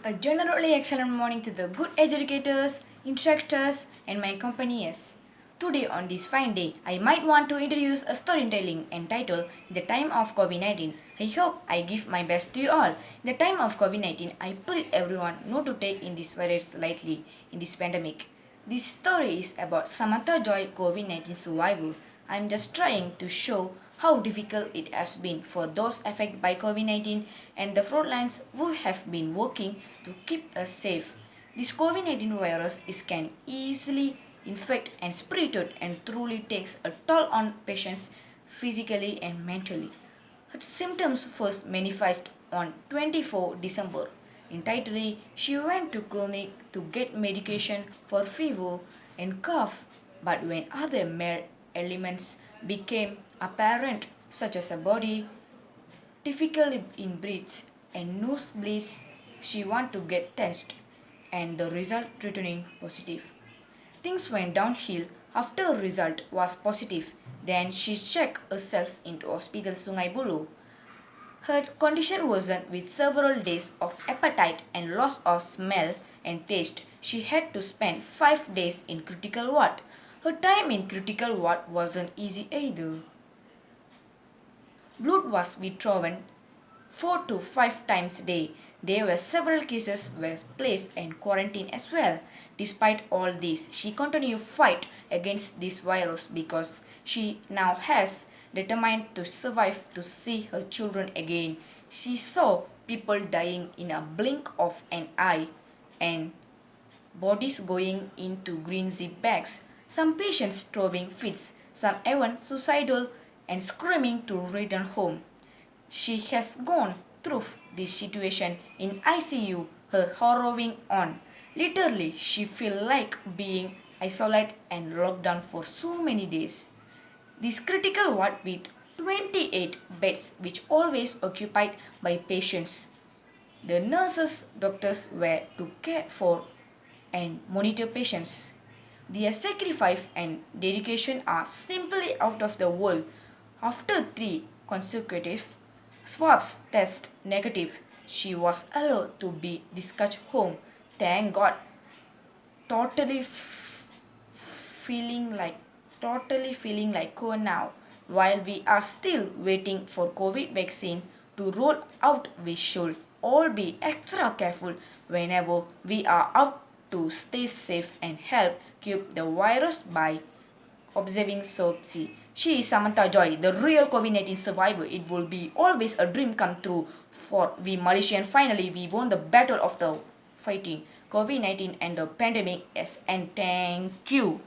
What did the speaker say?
A generally excellent morning to the good educators, instructors, and my companions. Today, on this fine day, I might want to introduce a storytelling entitled The Time of COVID-19. I hope I give my best to you all. In the time of COVID-19, I plead everyone not to take in this virus lightly in this pandemic. This story is about Samantha Joy, COVID-19 survivor. I'm just trying to show how difficult it has been for those affected by COVID-19 and the frontlines who have been working to keep us safe. This COVID-19 virus can easily infect and spread it and truly takes a toll on patients physically and mentally. Her symptoms first manifest on 24 December. In Italy, she went to clinic to get medication for fever and cough, but when other elements became apparent, such as a body difficulty in breath and nosebleeds, she wanted to get tested, and the result returning positive. Things went downhill after a result was positive. Then she checked herself into hospital Sungai Buloh. Her condition worsened with several days of appetite and loss of smell and taste. She had to spend 5 days in critical ward. Her time in critical ward wasn't easy either. Blood was withdrawn 4 to 5 times a day. There were several cases were placed in quarantine as well. Despite all this, she continued to fight against this virus because she now has determined to survive to see her children again. She saw people dying in a blink of an eye and bodies going into green zip bags, some patients throwing fits, some even suicidal and screaming to return home. She has gone through this situation in ICU, her harrowing on. Literally, she feel like being isolated and locked down for so many days. This critical ward with 28 beds which always occupied by patients. The nurses, doctors were to care for and monitor patients. Their sacrifice and dedication are simply out of the world. After 3 consecutive swabs test negative, she was allowed to be discharged home. Thank God. Totally feeling like cool now. While we are still waiting for COVID vaccine to roll out, we should all be extra careful whenever we are out to stay safe and help keep the virus by observing safety. She is Samantha Joy, the real COVID-19 survivor. It will be always a dream come true for we Malaysian. Finally, we won the battle of the fighting COVID-19 and the pandemic. Yes, and thank you.